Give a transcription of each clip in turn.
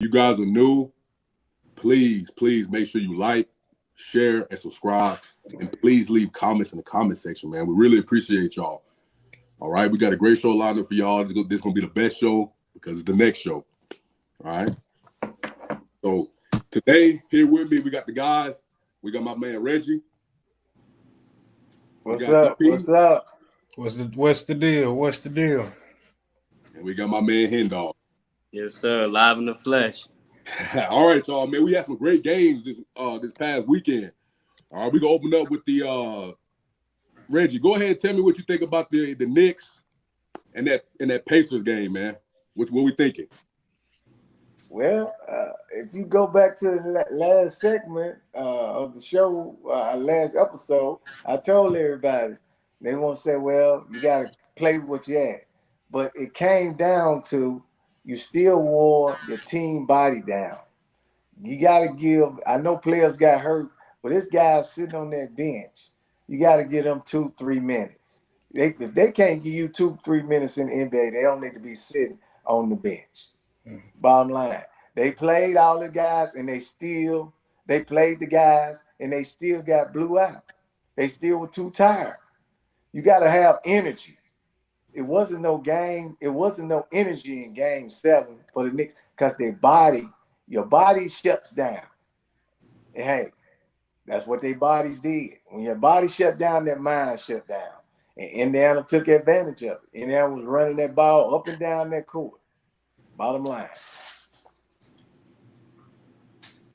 you guys are new, please make sure you like, share, and subscribe. And please leave comments in the comment section, man. We really appreciate y'all. All right, we got a great show lined up for y'all. This is going to be the best show because it's the next show. All right. So today, here with me, we got the guys. We got my man Reggie. What's up? What's up? What's the deal? What's the deal? And we got my man Hendog. Yes, sir. Live in the flesh. All right, y'all, man. We had some great games this past weekend. All right, we gonna open up with the Reggie. Go ahead and tell me what you think about the Knicks and that Pacers game, man. What we thinking? Well, if you go back to the last segment of the show, last episode, I told everybody they won't say, "Well, you got to play with what you had," but it came down to you still wore your team body down. You got to give. I know players got hurt, but this guy's sitting on that bench. You got to give them 2-3 minutes. If they can't give you 2-3 minutes in the NBA, they don't need to be sitting on the bench. Bottom line, they played all the guys and they played the guys and they still got blew out. They still were too tired. You got to have energy. It wasn't no game. It wasn't no energy in game 7 for the Knicks because your body shuts down. And hey, that's what their bodies did. When your body shut down, their mind shut down. And Indiana took advantage of it. Indiana was running that ball up and down that court. Bottom line.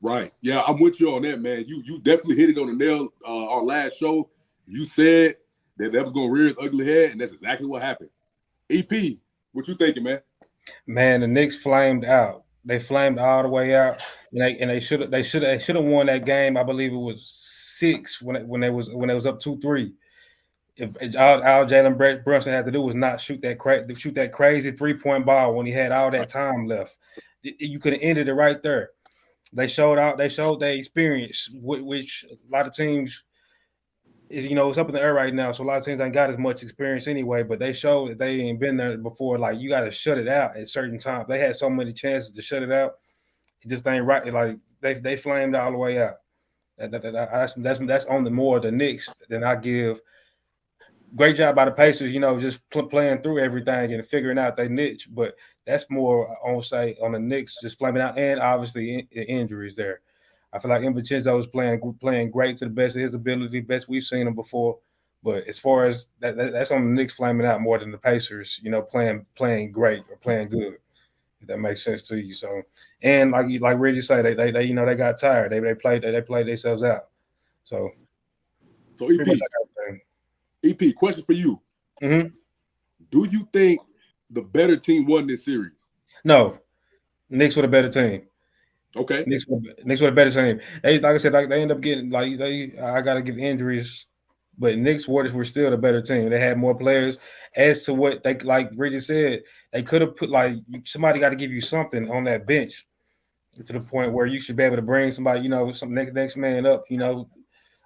Right. Yeah, I'm with you on that, man. You definitely hit it on the nail. Our last show, you said that was going to rear its ugly head, and that's exactly what happened. EP, what you thinking, man? Man, the Knicks flamed out. They flamed all the way out, and they should have won that game. I believe it was 6 when they was up 2-3. If all Jalen Brunson had to do was not shoot that crazy 3-point ball when he had all that time left, you could have ended it right there. They showed their experience, which a lot of teams is, it's up in the air right now. So a lot of teams ain't got as much experience anyway, but they showed that they ain't been there before. Like, you got to shut it out at certain times. They had so many chances to shut it out. It just ain't right. Like, they flamed all the way out. That's on the more of the Knicks than I give. Great job by the Pacers, just playing through everything and figuring out their niche. But that's more, on the Knicks just flaming out, and obviously injuries there. I feel like Vincenzo is playing great to the best of his ability, best we've seen him before. But as far as that's on the Knicks flaming out more than the Pacers, playing great or playing good. If that makes sense to you. So, and like Reggie said, they got tired. They played themselves out. So EP, question for you. Mm-hmm. Do you think the better team won this series? No. Knicks were the better team. Okay. Knicks were the better team. They, like I said, they end up getting I gotta give injuries, but Knicks were still the better team. They had more players. As to what they, like Reggie said, they could have put somebody got to give you something on that bench to the point where you should be able to bring somebody, some next man up.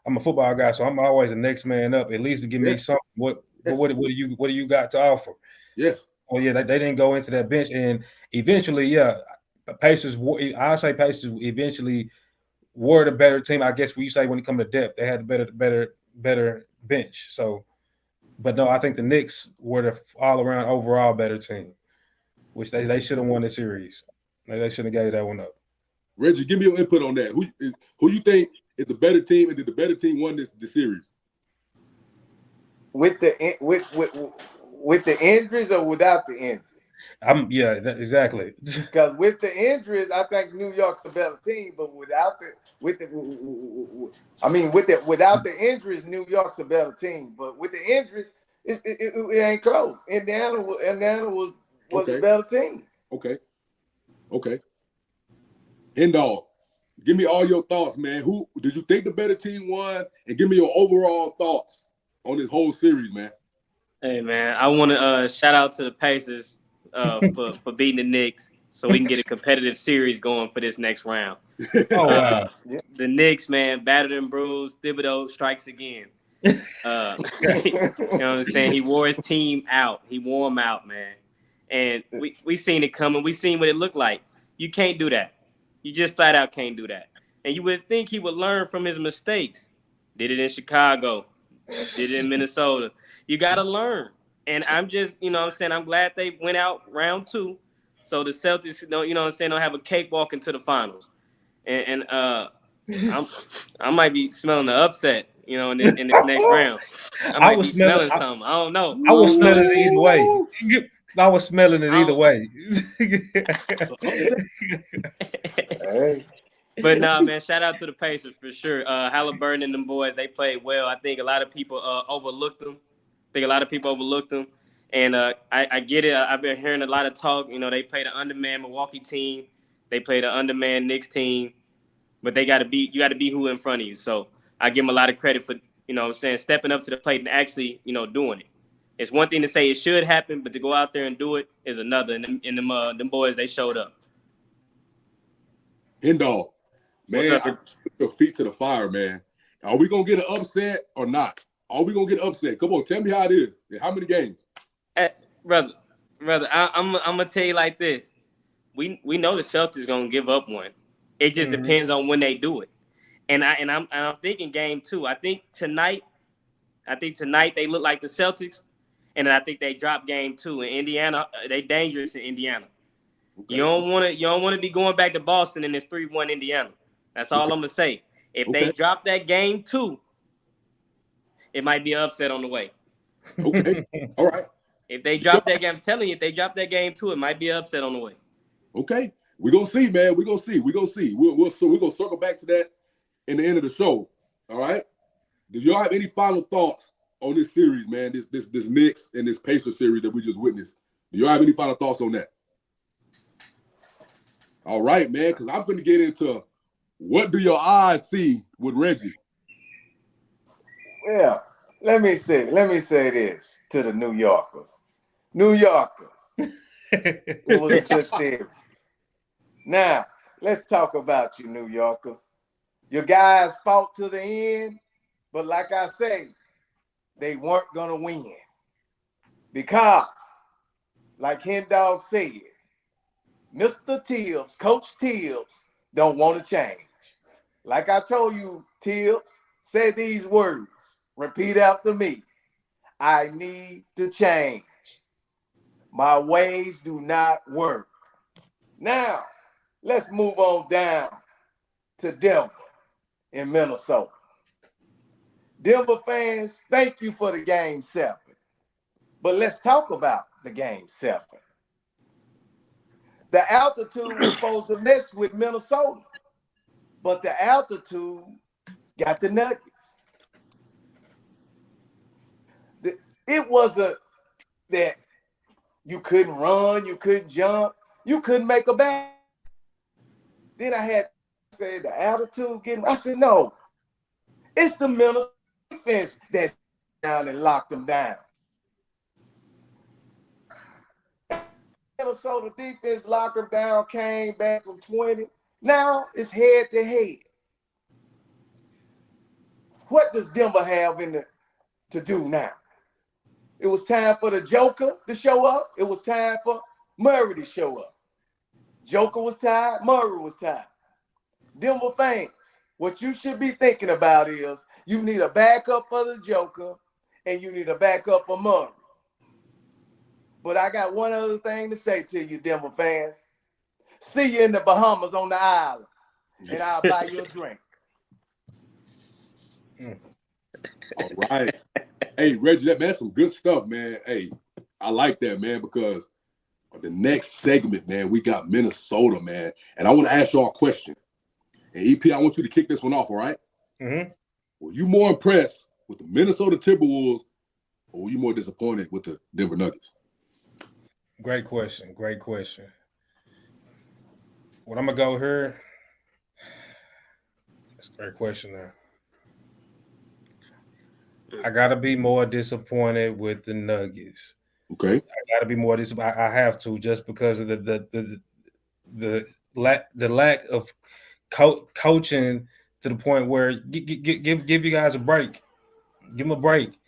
I'm a football guy, so I'm always the next man up, at least to give me something. What do you got to offer? Yes. Oh yeah, they didn't go into that bench, and eventually, Pacers. I say Pacers eventually were the better team. I guess you say when it comes to depth, they had the better bench. So, but no, I think the Knicks were the all around overall better team, which they should have won the series. They should have gave that one up. Reggie, give me your input on that. Who you think is the better team, and did the better team won the series? With the injuries or without the injuries? Exactly. Because with the injuries, I think New York's a better team, but without the injuries, New York's a better team. But with the injuries, it ain't close. Indiana was a better team. Okay. Hendog, give me all your thoughts, man. Who did you think the better team won? And give me your overall thoughts on this whole series, man. Hey, man, I want to shout out to the Pacers for beating the Knicks so we can get a competitive series going for this next round. Wow. The Knicks, man, battered and bruised. Thibodeau strikes again. You know what I'm saying? He wore his team out. He wore them out, man. And we seen it coming. We seen what it looked like. You can't do that. You just flat out can't do that. And you would think he would learn from his mistakes. Did it in Chicago. Did it in Minnesota. You got to learn. And I'm just, what I'm saying, I'm glad they went out round 2. So the Celtics, don't, what I'm saying, don't have a cakewalk into the finals. And I might be smelling the upset, in this next round. I might be smelling something. I don't know. I was smelling it either way. I was smelling it either way. Hey. But nah, man, shout out to the Pacers for sure. Halliburton and them boys, they played well. I think a lot of people overlooked them. And I get it. I've been hearing a lot of talk. They played an undermanned Milwaukee team. They played an undermanned Knicks team. But you got to be who in front of you. So I give them a lot of credit for, stepping up to the plate and actually, doing it. It's one thing to say it should happen, but to go out there and do it is another. And them boys, they showed up. Dog, man, put your feet to the fire, man. Are we gonna get an upset or not? Are we gonna get an upset? Come on, tell me how it is. How many games? Brother, I'm gonna tell you like this. We know the Celtics gonna give up one. It just depends on when they do it. And I'm thinking game 2. I think tonight they look like the Celtics, and then I think they drop game 2 in Indiana. They dangerous in Indiana. Okay. You don't want to be going back to Boston and it's 3-1 Indiana. That's all I'm gonna say. If they drop that game 2, it might be an upset on the way. Okay. All right. If they drop that game, I'm telling you, if they drop that game 2, it might be an upset on the way. Okay. We're gonna see, man. We're gonna see. We're gonna circle back to that in the end of the show. All right. Do y'all have any final thoughts on this series, man? This Knicks and this Pacers series that we just witnessed. Do y'all have any final thoughts on that? All right, man, because I'm going to get into what do your eyes see with Reggie? Well, let me say this to the New Yorkers. New Yorkers, it was a good series. Now, let's talk about you, New Yorkers. Your guys fought to the end, but like I say, they weren't going to win. Because, like Hen Dog said, Mr. Tibbs, Coach Tibbs, don't want to change. Like I told you, Tibbs, say these words. Repeat after me. I need to change. My ways do not work. Now, let's move on down to Denver in Minnesota. Denver fans, thank you for the Game 7. But let's talk about the Game 7. The altitude was supposed to mess with Minnesota, but the altitude got the Nuggets. It wasn't that you couldn't run, you couldn't jump, you couldn't make a basket. Then I had to say the altitude getting. I said no, it's the Minnesota defense that down and locked them down. Minnesota defense locked them down, came back from 20. Now it's head to head. What does Denver have to do now? It was time for the Joker to show up. It was time for Murray to show up. Joker was tired. Murray was tired. Denver fans, what you should be thinking about is you need a backup for the Joker and you need a backup for Murray. But I got one other thing to say to you, Denver fans. See you in the Bahamas on the island, and I'll buy you a drink. All right. Hey, Reggie, that's some good stuff, man. Hey, I like that, man, because the next segment, man, we got Minnesota, man. And I want to ask y'all a question. And EP, I want you to kick this one off, all right? Mm-hmm. Were you more impressed with the Minnesota Timberwolves or were you more disappointed with the Denver Nuggets? Great question. What I'm going to go here, that's a great question now. I got to be more disappointed with the Nuggets. Okay. I got to be more disappointed. I have to, just because of the lack of coaching to the point where give you guys a break. Give them a break.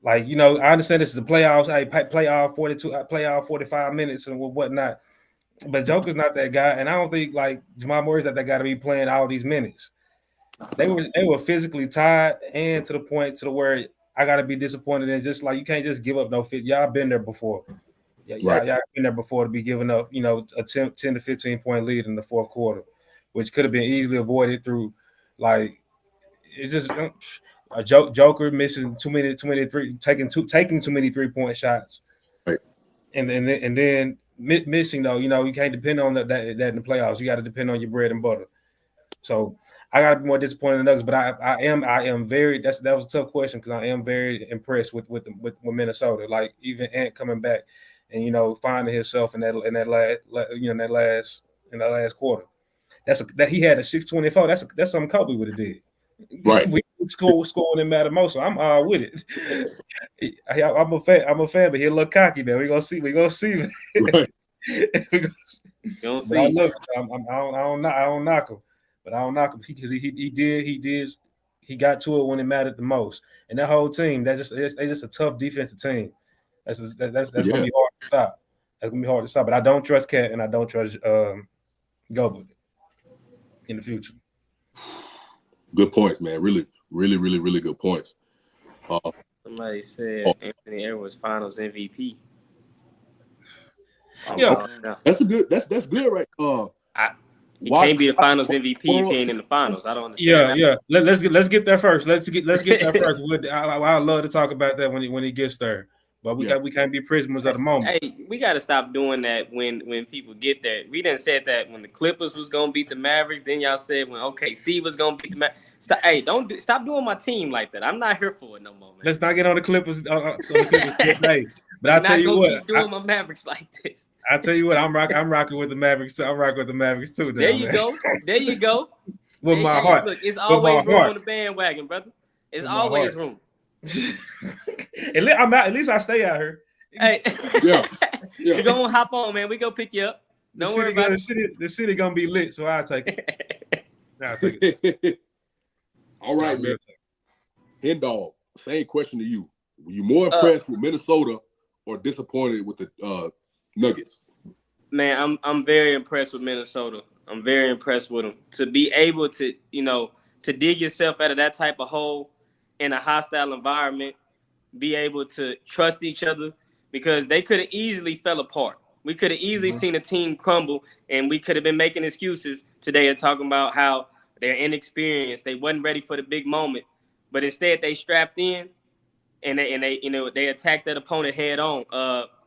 Like, I understand this is the playoffs. I play all 42, I play all 45 minutes and whatnot. But Joker's not that guy, and I don't think like Jamal Murray's not that guy to be playing all these minutes. They were physically tired and to the point to the where I gotta be disappointed in just like you can't just give up no fit. Y'all been there before. Yeah, y'all been there before to be giving up, a 10 to 15 point lead in the fourth quarter, which could have been easily avoided through like it's just a Joker missing too many taking too many 3-point shots. Right. And then missing though, you can't depend on that in the playoffs. You got to depend on your bread and butter. So I got to be more disappointed than others, but I am very. That was a tough question because I am very impressed with Minnesota. Like even Ant coming back and finding himself in that last quarter. That he had a 624. That's something Kobe would have did. Right. We scoring and matter most. So I'm all with it. I'm a fan, but he a little cocky, man. We gonna see. Right. You don't see. I don't knock him, but I don't knock him because he got to it when it mattered the most. And that whole team, they just a tough defensive team. That's gonna be hard to stop. That's gonna be hard to stop. But I don't trust Cat and I don't trust Goble in the future. Good points, man. Really, really, really, really good points. Somebody said Anthony Edwards Finals MVP. Yeah, that's good, right? He can't be the Finals MVP if he ain't in the Finals. I don't understand. Yeah. Let's get there first. Let's get there first. I'd love to talk about that when he gets there. But we can't be prisoners of the moment. Hey, we got to stop doing that when people get there. We done said that when the Clippers was gonna beat the Mavericks. Then y'all said when OKC was gonna beat the Mavericks. Stop doing my team like that. I'm not here for it no more, man. Let's not get on the Clippers. Today. But I tell you what, keep doing my Mavericks like this. I tell you what, I'm rocking with the Mavericks. I'm rocking with the Mavericks too. There you go. With my heart. Look, it's always room on the bandwagon, brother. It's always room. At least I stay out here. Hey, yeah. You're gonna hop on, man. We go pick you up. Don't worry about it. The city gonna be lit, so I'll take it. All right, man. Hendog, same question to you. Were you more impressed with Minnesota or disappointed with the Nuggets? Man, I'm very impressed with Minnesota. I'm very impressed with them. To be able to, to dig yourself out of that type of hole in a hostile environment, be able to trust each other, because they could have easily fell apart. We could have easily seen a team crumble, and we could have been making excuses today and talking about how they're inexperienced, they wasn't ready for the big moment. But instead, they strapped in, and they attacked that opponent head on.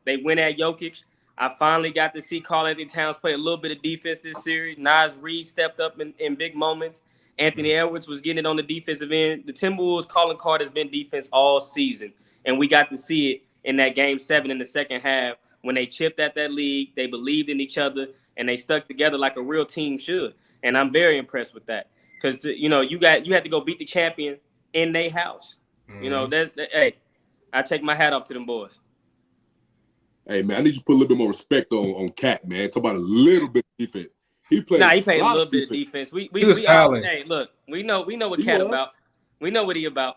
They went at Jokic. I finally got to see Karl-Anthony Towns play a little bit of defense this series. Naz Reid stepped up in big moments. Anthony Edwards was getting it on the defensive end. The Timberwolves' calling card has been defense all season, and we got to see it in that Game 7 in the second half when they chipped at that lead. They believed in each other, and they stuck together like a real team should. And I'm very impressed with that because you had to go beat the champion in their house. Hey, I take my hat off to them boys. Hey man, I need you to put a little bit more respect on Cat, man. Talk about a little bit of defense. He played a little bit of defense. We fouling. Hey, look, we know what Cat about. We know what he about.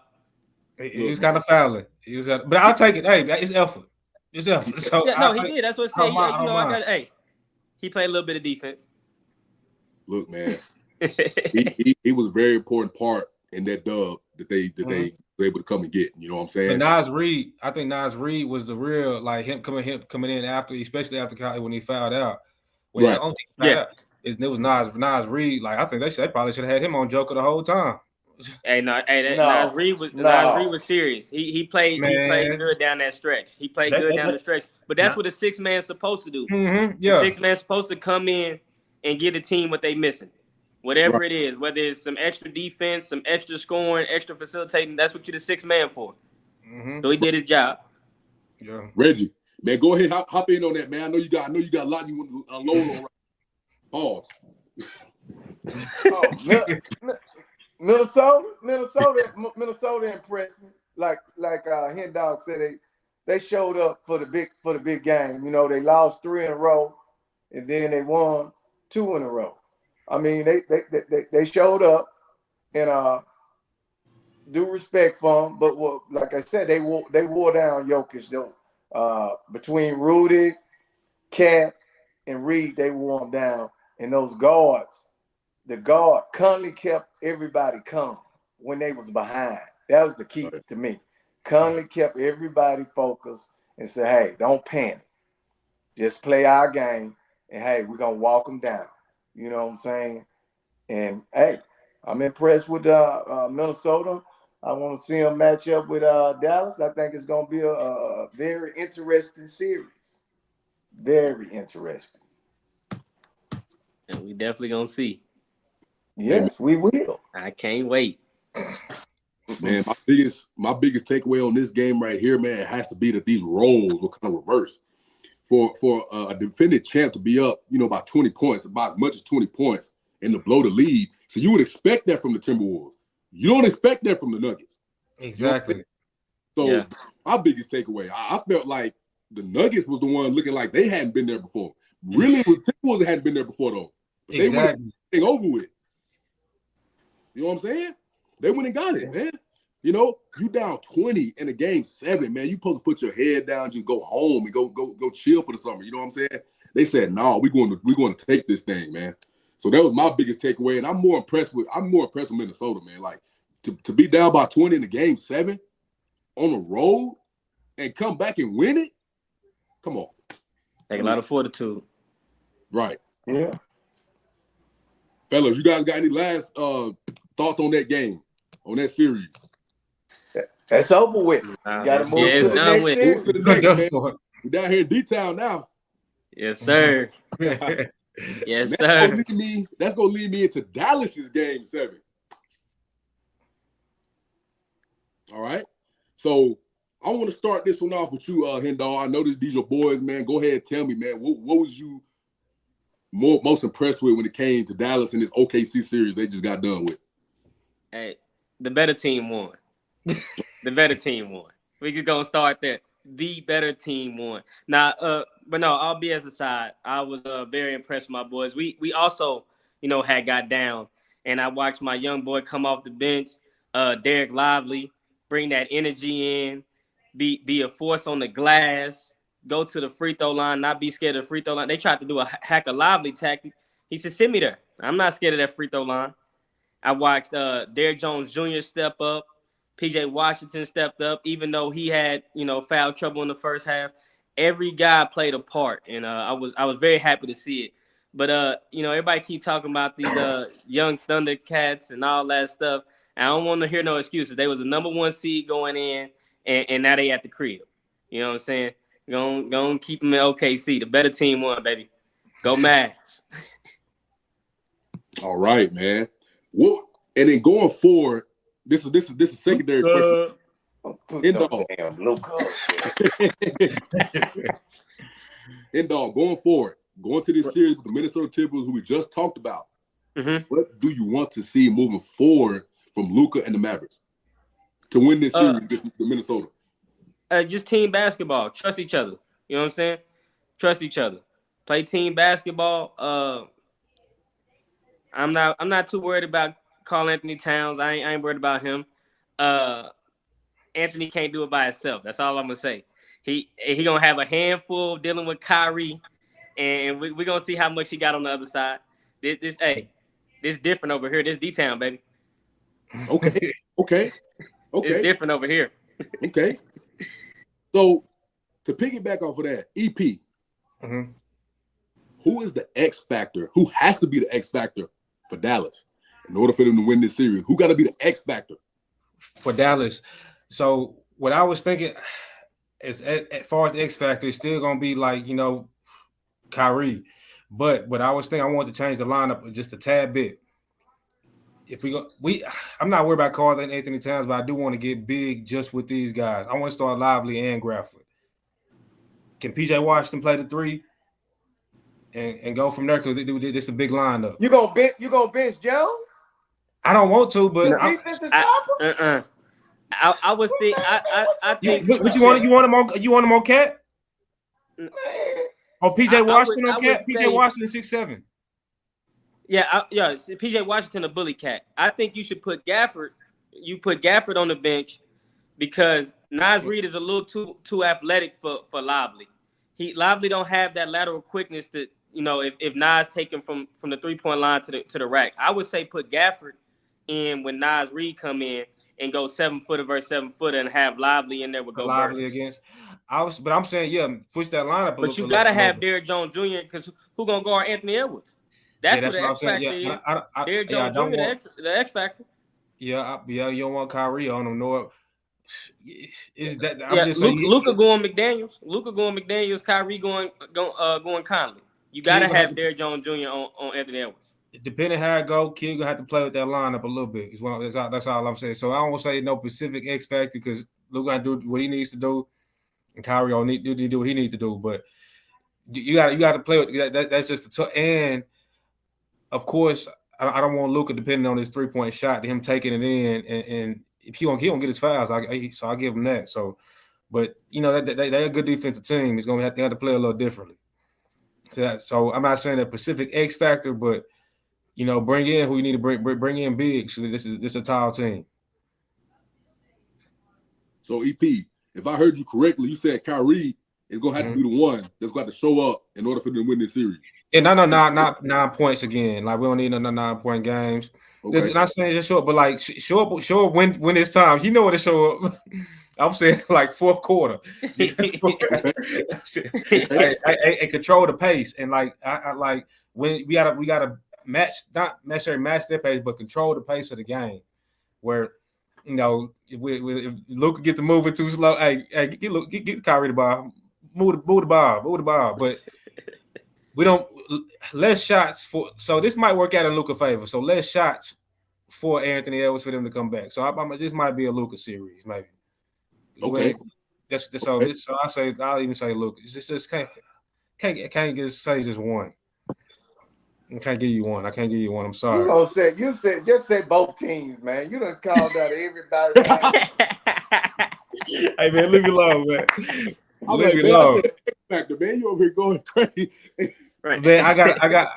He was kind of fouling. But I'll take it. Hey, it's effort. It's effort. So he did. That's what I said. He played a little bit of defense. Look, man, he was a very important part in that dub that they were able to come and get. You know what I'm saying? But Naz Reid, I think Naz Reid was the real him coming in after, especially after when he fouled out. It was Naz Reid. I think they probably should have had him on Joker the whole time. Naz Reid was serious. He played good down that stretch. He played good down the stretch. But that's what a 6-man's supposed to do. The 6-man's supposed to come in and give the team what they missing. Whatever it is, whether it's some extra defense, some extra scoring, extra facilitating, that's what you're the 6-man for. So he did his job. Yeah. Reggie, man, go ahead, hop in on that, man. I know you got a lot you want to unload on. Pause. Minnesota impressed me. Like Hen Dog said, they showed up for the big game. They lost 3 in a row, and then they won 2 in a row. I mean, they showed up, and due respect for them. But like I said, they wore down Jokic though. Between Rudy, Cat, and Reed, they wore them down. And those guards, the guard Conley kept everybody calm when they was behind. That was the key to me. Conley kept everybody focused and said, hey, don't panic. Just play our game. And, hey, we're going to walk them down. You know what I'm saying? And, hey, I'm impressed with Minnesota. I want to see them match up with Dallas. I think it's going to be a very interesting series. Very interesting. And we definitely going to see. Yes, we will. I can't wait. Man, my biggest takeaway on this game right here, man, it has to be that these roles will kind of reverse. For a defending champ to be up, by 20 points, about as much as 20 points, and to blow the lead. So you would expect that from the Timberwolves. You don't expect that from the Nuggets. Exactly. So my biggest takeaway, I felt like the Nuggets was the one looking like they hadn't been there before. Really, the Timberwolves hadn't been there before, though. But they went over with. You know what I'm saying? They went and got it, man. You down 20 in a game 7, man. You supposed to put your head down, just go home and go chill for the summer. You know what I'm saying? They said, no, we're going to take this thing, man. So that was my biggest takeaway. And I'm more impressed with Minnesota, man. Like to be down by 20 in the game 7 on the road and come back and win it. Come on. Take a lot of fortitude. Right. Yeah. Fellas, you guys got any last thoughts on that game, on that series? That's over with. Got to move to the next series. Move to the next, man. We're down here in D-Town now. Yes, sir. Yes, sir. That's gonna lead me into Dallas's game 7. All right. So I want to start this one off with you, Hendal. I know these your boys, man. Go ahead and tell me, man, what was you most impressed with when it came to Dallas in this OKC series they just got done with? Hey, the better team won. The better team won. We just gonna start there. The better team won. Now, but no, all BS aside, I was very impressed with my boys. We also, had got down, and I watched my young boy come off the bench, Derek Lively, bring that energy in, be a force on the glass, go to the free throw line, not be scared of the free throw line. They tried to do a hack a Lively tactic. He said, send me there. I'm not scared of that free throw line. I watched Derrick Jones Jr. step up. PJ Washington stepped up, even though he had, foul trouble in the first half. Every guy played a part, and I was very happy to see it. But everybody keep talking about these young Thundercats and all that stuff. And I don't want to hear no excuses. They was the number 1 seed going in, and now they at the crib. You know what I'm saying? Gonna keep them in OKC. The better team won, baby. Go Mavs. All right, man. Well, and then going forward. This is a secondary question. Endall, going forward, going to this series with the Minnesota Timberwolves, who we just talked about. Mm-hmm. What do you want to see moving forward from Luka and the Mavericks to win this series against the Minnesota? Just team basketball. Trust each other. You know what I'm saying? Trust each other. Play team basketball. I'm not too worried about Karl Anthony Towns. I ain't worried about him. Anthony can't do it by himself. That's all I'm gonna say. He gonna have a handful dealing with Kyrie, and we gonna see how much he got on the other side. This different over here. This D-Town, baby. Okay. It's different over here. Okay. So to piggyback off of that, EP, mm-hmm. Who is the X factor? Who has to be the X factor for Dallas in order for them to win this series? Who got to be the X factor for Dallas? So what I was thinking is, as far as X factor, it's still gonna be like Kyrie, but I was thinking I wanted to change the lineup just a tad bit. If I'm not worried about Karl and Anthony Towns, but I do want to get big just with these guys. I want to start Lively and Grafford. Can PJ Washington play the 3 and go from there? Because this is a big lineup. You gonna bench Jones? I don't want to, but I was thinking. I think. What you want? You want him on Cat? Or PJ Washington on Cat? PJ Washington 6'7". Yeah, PJ Washington a bully cat. I think you should put Gafford. You put Gafford on the bench because Naz Reid is a little too athletic for Lively. Lively don't have that lateral quickness you know, if Nas taken from the 3-point line to the rack, I would say put Gafford in when Nas Reed come in and go 7-footer versus 7-footer and have Lively in there with Gobert. Lively against. But I'm saying, yeah, push that lineup. But you gotta have Derrick Jones Jr. because who gonna guard Anthony Edwards? That's who the X factor is. Derrick Jones Jr. The X factor. Yeah, you don't want Kyrie on him, nor is that. I'm just saying. Luka going McDaniels. Kyrie going Conley. You gotta have Derrick Jones Jr. on Anthony Edwards. Depending how it go, Kid gonna have to play with that lineup a little bit. That's all I'm saying. So I don't say no specific X factor because Luka gotta do what he needs to do, and Kyrie will need to do what he needs to do. But you got to play with that. That's just and of course I don't want Luka depending on his 3-point shot, him taking it in, and if he won't get his fouls, so I give him that. So, but you know they're a good defensive team. He's gonna have to play a little differently. So I'm not saying that Pacific X factor, but you know, bring in who you need to bring in big. So this is a tall team. So EP, if I heard you correctly, you said Kyrie is gonna have to be the one that's got to show up in order for them to win this series. And not 9 points again. Like we don't need no 9-point games. Okay. Not saying just show up, but like show up when it's time. You know when to show up. I'm saying like fourth quarter. I control the pace and like I like when we gotta match, not necessarily match their pace, but control the pace of the game. Where you know if Luka gets to moving too slow, get Kyrie the ball, move the ball. But we don't less shots for. So this might work out in Luka favor. So less shots for Anthony Edwards for them to come back. So this might be a Luka series, maybe. Okay. That's okay. So I'll even say Luka. It's just can't just say just one. I can't give you one. I'm sorry. You said just say both teams, man. You done called out everybody. Hey man, leave me alone, man. Leave me alone. Factor, man, you over here going crazy. Right. Man, I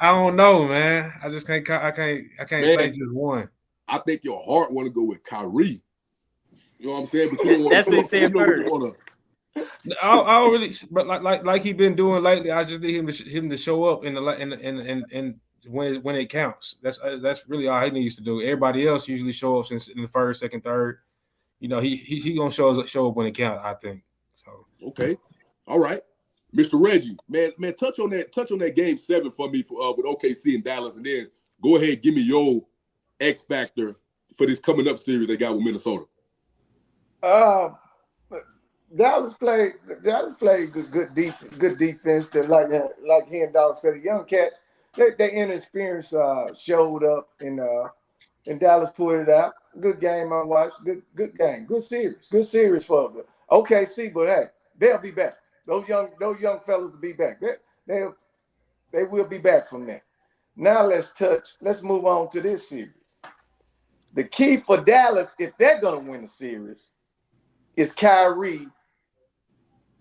don't know, man. I just can't say just one. I think your heart want to go with Kyrie. You know what I'm saying? But you don't that's what he said first. I don't really, but like he been doing lately. I just need him to show up in when it counts. That's really all he needs to do. Everybody else usually show up in the first, second, third. You know, he gonna show up when it counts. I think so. Okay, all right, Mr. Reggie, man, touch on that game 7 for me with OKC and Dallas, and then go ahead and give me your X factor for this coming up series they got with Minnesota. Dallas played good defense. That like he and Dog said, the young cats, they inexperience showed up and Dallas pulled it out. Good game I watched. Good game. Good series for them. OKC, but hey, they'll be back. Those young fellas will be back. They will be back from that. Now let's move on to this series. The key for Dallas, if they're gonna win the series, is Kyrie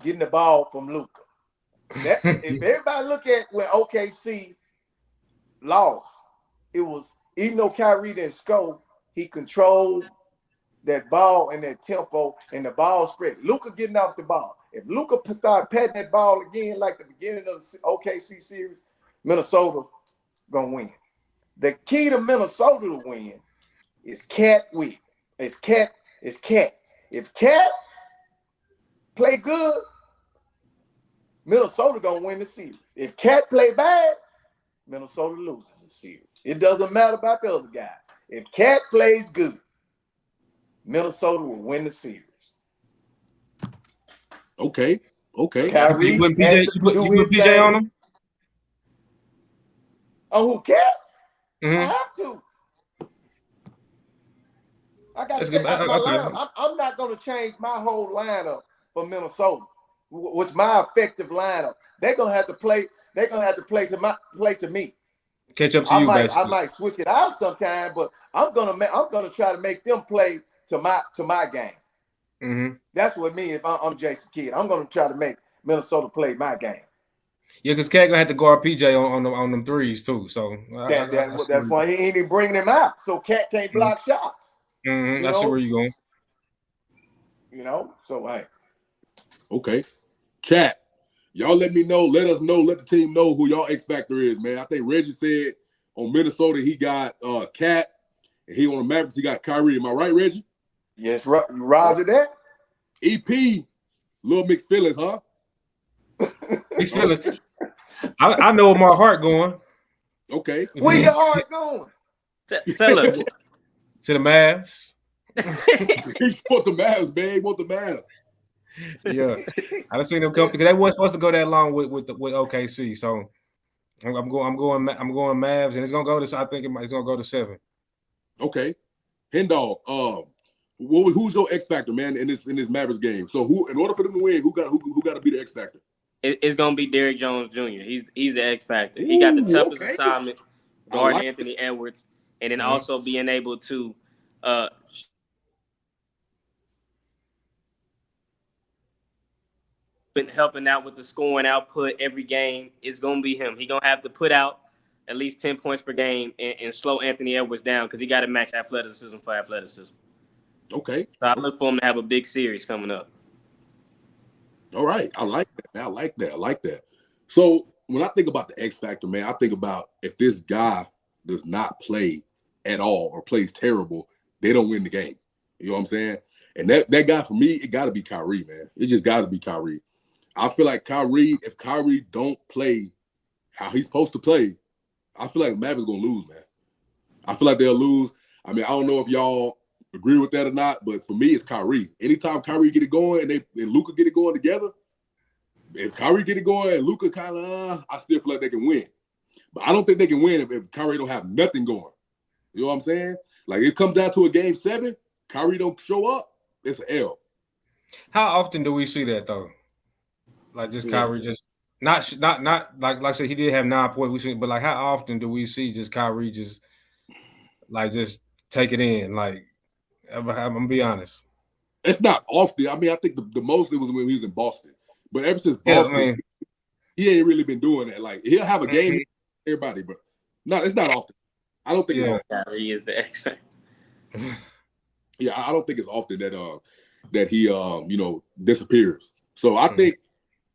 getting the ball from Luka. If everybody look at when OKC lost, it was even though Kyrie didn't score, he controlled that ball and that tempo and the ball spread. Luka getting off the ball. If Luka started patting that ball again like the beginning of the OKC series, Minnesota's gonna win. The key to Minnesota to win is Cat win. It's Cat. If Cat play good, Minnesota gonna win the series. If Cat play bad, Minnesota loses the series. It doesn't matter about the other guys. If Cat plays good, Minnesota will win the series. Okay. Kyrie, you put PJ on him? On who, Cat? Mm-hmm. I have to. I got to take out my lineup. I'm not going to change my whole lineup for Minnesota, which my effective lineup. They're going to have to play. They're going to have to play to me. Catch up to you, I might switch it out sometime, but I'm gonna try to make them play to my game. Mm-hmm. That's what me. If I'm Jason Kidd, I'm gonna try to make Minnesota play my game. Yeah, because Cat gonna have to guard PJ on them threes too. So that's why he ain't even bringing him out. So Cat can't block shots. Mm-hmm. I see where you're going. You know, so hey. Okay, chat. Y'all let me know. Let us know. Let the team know who y'all X factor is, man. I think Reggie said on Minnesota he got Cat, and he on the Mavericks he got Kyrie. Am I right, Reggie? Yes, Roger that. EP, little mixed feelings, huh? Mixed feelings. I know where my heart going. Okay. Where your heart going? Tell us. To the Mavs. He want the Mavs, man. He want the Mavs. Yeah, I done seen them come because they weren't supposed to go that long with OKC. So I'm going Mavs, and it's gonna go to. I think it's gonna go to 7. Okay. Hendall, who's your X factor, man, in this Mavericks game? So who, in order for them to win, who got to be the X factor? It's gonna be Derrick Jones Jr. He's the X factor. He got the toughest assignment, guarding Anthony Edwards, and then also being able to been helping out with the scoring output every game. Is gonna be him. He gonna have to put out at least 10 points per game and slow Anthony Edwards down because he got to match athleticism for athleticism. Okay. So I look for him to have a big series coming up. All right. I like that. I like that. So when I think about the X factor, man, I think about if this guy does not play at all or plays terrible, they don't win the game. You know what I'm saying? And that guy for me, it got to be Kyrie, man. It just got to be Kyrie. I feel like if Kyrie don't play how he's supposed to play, I feel like Mavericks gonna lose, man. I feel like they'll lose. I mean, I don't know if y'all agree with that or not, but for me, it's Kyrie. Anytime Kyrie get it going and Luka get it going together, if Kyrie get it going and Luka kind of, I still feel like they can win. But I don't think they can win if Kyrie don't have nothing going. You know what I'm saying? Like it comes down to a game 7, Kyrie don't show up, it's an L. How often do we see that though? Like just Kyrie just not like I said, he did have 9 points, but like how often do we see just Kyrie just take it in? Like I'm gonna be honest. It's not often. I mean, I think the most it was when he was in Boston. But ever since Boston, he ain't really been doing that. Like he'll have a game, everybody, but it's not often. I don't think it's often. Kyrie is the X factor. Yeah, I don't think it's often that he disappears. So I think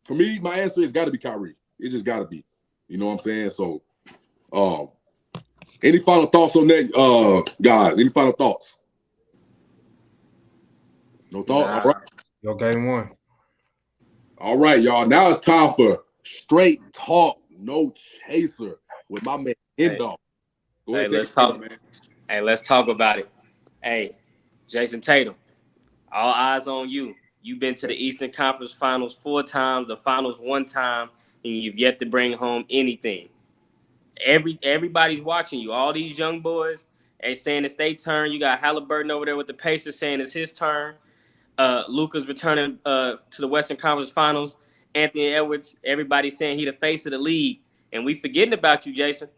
for me, my answer has got to be Kyrie. It just got to be. You know what I'm saying? So, any final thoughts on that, guys? Any final thoughts? No thoughts? All right. Yo, game 1. All right, y'all. Now it's time for straight talk, no chaser with my man Hendall. Hey, let's talk, man. Hey, let's talk about it. Hey, Jason Tatum, all eyes on you. You've been to the Eastern Conference Finals 4 times, the Finals 1 time, and you've yet to bring home anything. Everybody's watching you. All these young boys, they saying it's their turn. You got Halliburton over there with the Pacers saying it's his turn. Luka's returning to the Western Conference Finals. Anthony Edwards, everybody's saying he the face of the league. And we forgetting about you, Jason.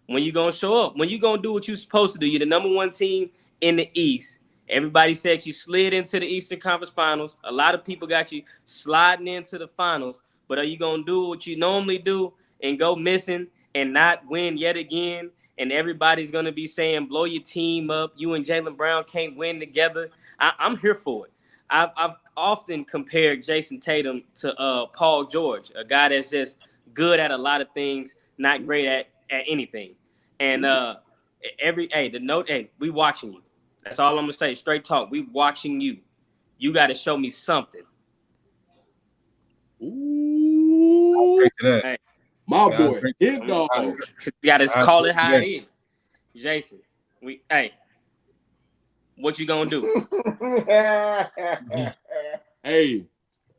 When you going to show up? When you going to do what you're supposed to do? You're the number 1 team in the East. Everybody said you slid into the Eastern Conference Finals. A lot of people got you sliding into the finals. But are you going to do what you normally do and go missing and not win yet again? And everybody's going to be saying, blow your team up. You and Jaylen Brown can't win together. I'm here for it. I've often compared Jason Tatum to Paul George, a guy that's just good at a lot of things, not great at anything. And we watching you. That's all I'm gonna say. Straight talk. We watching you. You got to show me something. Ooh, hey, my boy, Hendall. You got to call it how it is, Jason. What you gonna do? Hey,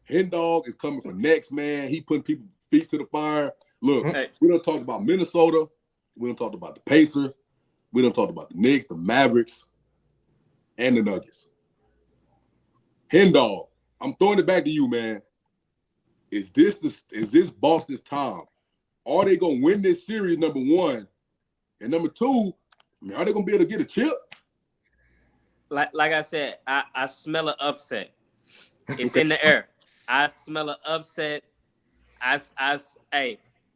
Hendall is coming for next, man. He putting people's feet to the fire. Look, we done talked about Minnesota. We done talked about the Pacers. We done talked about the Knicks, the Mavericks, and the Nuggets. Hendall, I'm throwing it back to you, man. Is this Boston's time? Are they gonna win this series? Number 1, and number 2, are they gonna be able to get a chip? Like I said, I smell an upset. It's in the air. I smell an upset.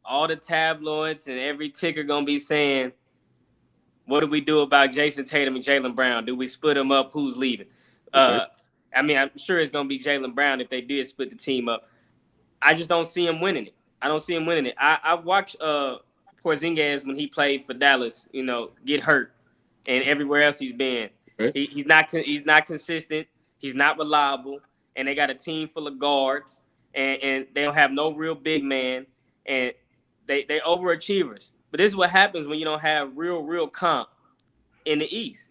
All the tabloids and every ticker gonna be saying, what do we do about Jason Tatum and Jaylen Brown? Do we split them up? Who's leaving? I'm sure it's gonna be Jaylen Brown if they did split the team up. I just don't see him winning it. I don't see him winning it. I watched Porzingis when he played for Dallas, get hurt, and everywhere else he's been. Okay. He's not consistent. He's not reliable, and they got a team full of guards, and they don't have no real big man, and they overachievers. But this is what happens when you don't have real comp in the East.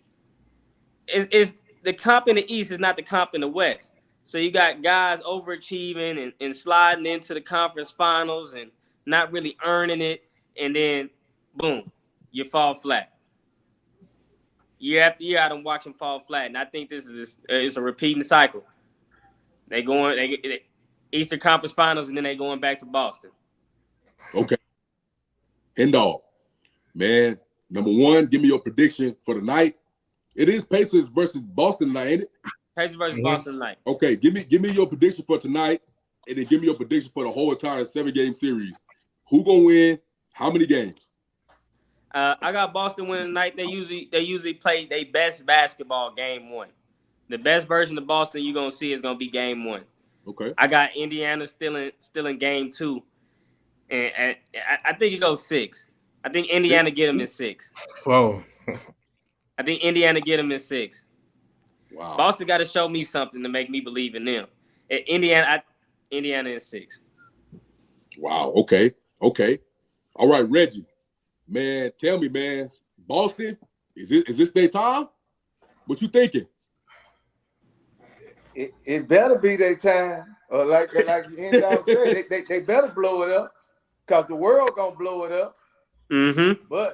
Is the comp in the East is not the comp in the West. So you got guys overachieving and sliding into the conference finals and not really earning it, and then boom, you fall flat. Year after year, I don't watch them fall flat, and I think this is it's a repeating cycle. They Eastern Conference Finals, and then they going back to Boston. Okay. Hendall, man, number one, give me your prediction for the night. It is Pacers versus Boston tonight, ain't it? Pacers versus Boston tonight. Okay, give me your prediction for tonight, and then give me your prediction for the whole entire 7-game series. Who gonna win? How many games? I got Boston winning tonight. They usually play their best basketball game one. The best version of Boston you're gonna see is gonna be game one. Okay. I got Indiana still in game two, and I think it goes 6. I think Indiana get them in 6. Whoa. I think Indiana get them in 6. Wow. Boston got to show me something to make me believe in them. Indiana in 6. Wow. Okay. All right, Reggie. Man, tell me, man, Boston, is this their time? What you thinking? It better be their time. Or like Hendall said, they better blow it up, because the world gonna blow it up. Mm-hmm. But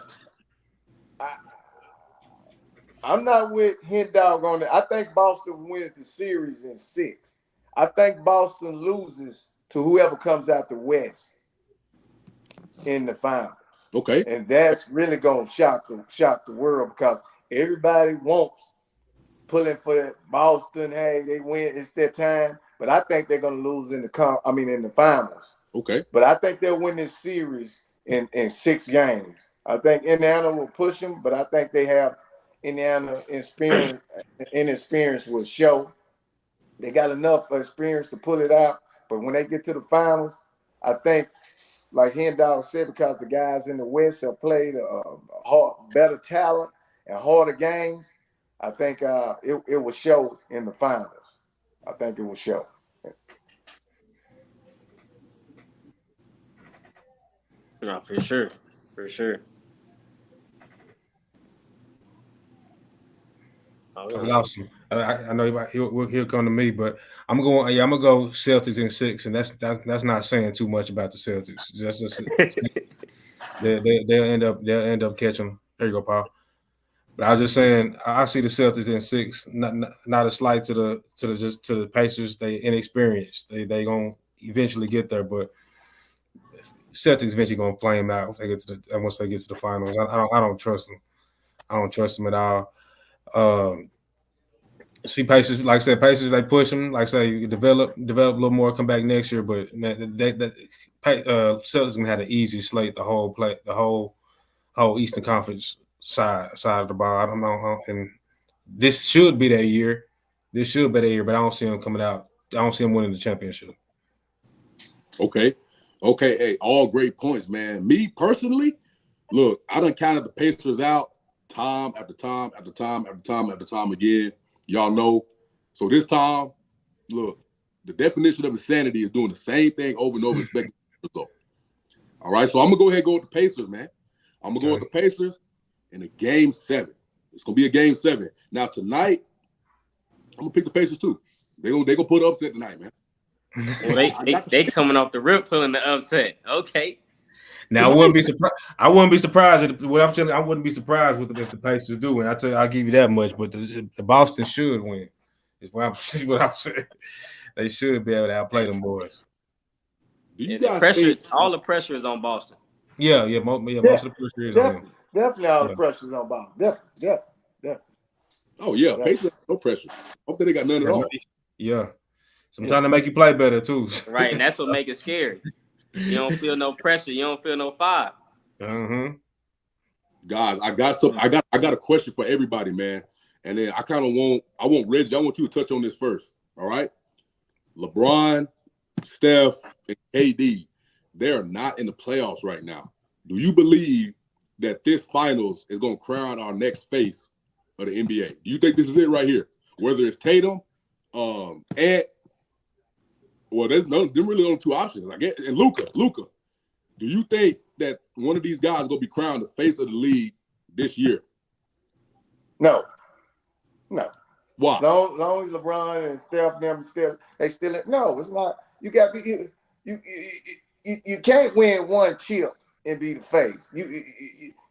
I'm not with Hendall on that. I think Boston wins the series in 6. I think Boston loses to whoever comes out the West in the finals. Okay. And that's really gonna shock the world, because everybody wants pulling for Boston. Hey, they win, it's their time. But I think they're gonna lose in the finals. Okay. But I think they'll win this series in 6 games. I think Indiana will push them, but I think they have Indiana inexperience will show. They got enough experience to pull it out, but when they get to the finals, I think, like Hendall said, because the guys in the West have played better talent and harder games, I think it will show in the finals. I think it will show. No, for sure. I lost him. I know he'll come to me, but I'm gonna go Celtics in 6, and that's not saying too much about the Celtics. Just they'll end up catching. There you go, Paul. But I was just saying I see the Celtics in 6. Not a slight to the Pacers. They inexperienced. They gonna eventually get there, but Celtics eventually gonna flame out if they once they get to the finals. I don't trust them. I don't trust them at all. See Pacers, like I said, Pacers, they push them. Like I say, develop a little more, come back next year. But man, Celtics gonna have an easy slate the whole Eastern Conference side of the ball. I don't know, and this should be their year. But I don't see them coming out. I don't see them winning the championship. Okay. Hey, all great points, man. Me personally, look, I done counted the Pacers out time after time again. Y'all know. So this time, look, the definition of insanity is doing the same thing over and over, expecting the result. All right, so I'm gonna go ahead and go with the Pacers, man. I'm gonna go with the Pacers in a game 7. It's gonna be a game 7. Now tonight, I'm gonna pick the Pacers too. They gonna put an upset tonight, man. Well, they coming off the rip pulling the upset. Okay. Now I wouldn't be surprised. I wouldn't be surprised if what I'm saying. I wouldn't be surprised if the Pacers do win. I'll give you that much. But the Boston should win. Is what I'm saying. They should be able to outplay them boys. All the pressure is on Boston. Yeah. Most of the pressure is on them. Definitely all the pressure is on Boston. Definitely. Oh yeah, Pacers no pressure. Hope they got none at all. Yeah. Sometimes they make you play better too. Right, and that's what makes it scary. You don't feel no pressure. You don't feel no fire. Guys, I got a question for everybody, man. And then I want Reggie. I want you to touch on this first. All right. LeBron Steph, and KD, they're not in the playoffs right now. Do you believe that this finals is going to crown our next face of the NBA? Do you think this is it right here? Whether it's Tatum, Ant, well, there's really only two options. I guess, and Luka. Do you think that one of these guys is going to be crowned the face of the league this year? No. Why? Long as LeBron and Steph they still no, it's not. You got to you can't win one chip and be the face. You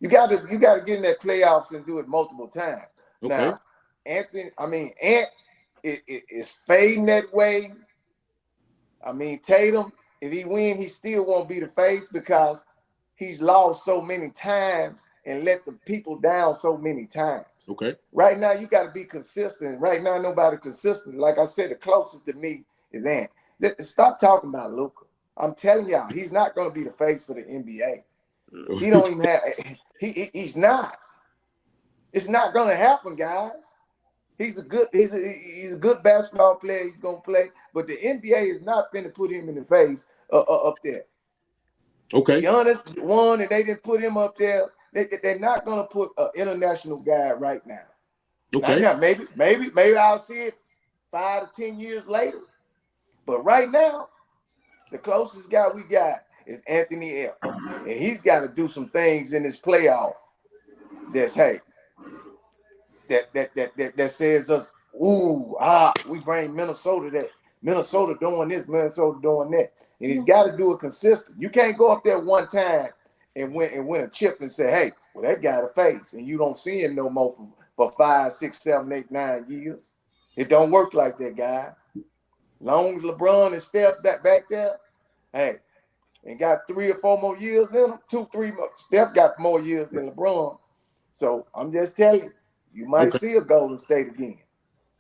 got to get in that playoffs and do it multiple times. Okay. Now, Ant is fading that way. I mean, Tatum, if he win, he still won't be the face because he's lost so many times and let the people down so many times. Okay. Right now, you got to be consistent. Right now, nobody consistent. Like I said, the closest to me is Ant. Stop talking about Luka. I'm telling y'all, he's not going to be the face of the NBA. He don't even have. He's not. It's not going to happen, guys. He's a good basketball player. He's going to play, but the NBA is not going to put him in the face up there. Okay. Giannis won, and they didn't put him up there. They're not going to put an international guy right now. Okay. Now, maybe I'll see it 5 to 10 years later. But right now, the closest guy we got is Anthony Edwards, and he's got to do some things in this playoff. That says us, we bring Minnesota that. Minnesota doing this, Minnesota doing that. And he's got to do it consistent. You can't go up there one time and win a chip and say, hey, well, that guy the face, and you don't see him no more for 5, 6, 7, 8, 9 years. It don't work like that, guys. Long as LeBron and Steph back there, hey, and got 3 or 4 more years in them, 2, 3 more. Steph got more years than LeBron. So I'm just telling you, you might see a Golden State again.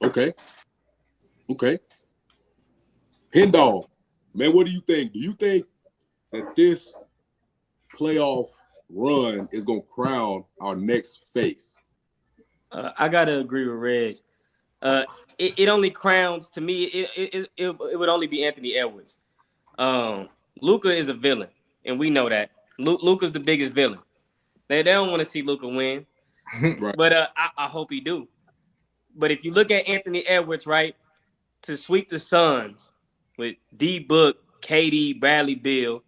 Okay. Hendall, man, what do you think? Do you think that this playoff run is going to crown our next face? I got to agree with Reg. It only crowns, to me, it would only be Anthony Edwards. Luka is a villain, and we know that. Luka's the biggest villain. They don't want to see Luka win. Right. But I hope he do. But if you look at Anthony Edwards, right, to sweep the Suns with D-Book, KD, Bradley Beal,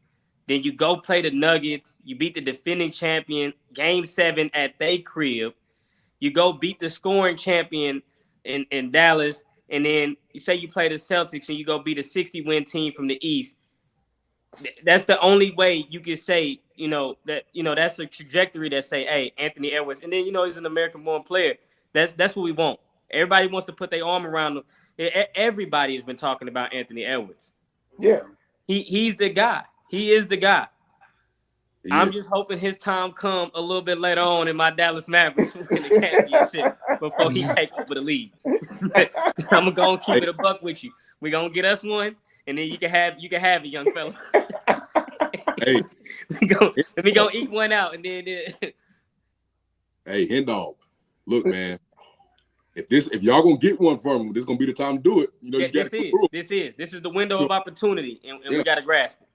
then you go play the Nuggets, you beat the defending champion, Game 7 at their crib, you go beat the scoring champion in Dallas, and then you say you play the Celtics and you go beat a 60-win team from the East. That's the only way you can say, that's a trajectory that say, hey, Anthony Edwards, and then, he's an American-born player. That's what we want. Everybody wants to put their arm around him. Everybody has been talking about Anthony Edwards. Yeah. He's the guy. He is the guy. Yeah. I'm just hoping his time come a little bit later on in my Dallas Mavericks win the championship before he take over the league. I'm gonna keep it a buck with you. We're gonna get us one, and then you can have it, young fella. Hey, we gonna eat one out, and then hey, Hendall, look, man. If y'all gonna get one from him, this is gonna be the time to do it. This is the window of opportunity, and we gotta grasp it.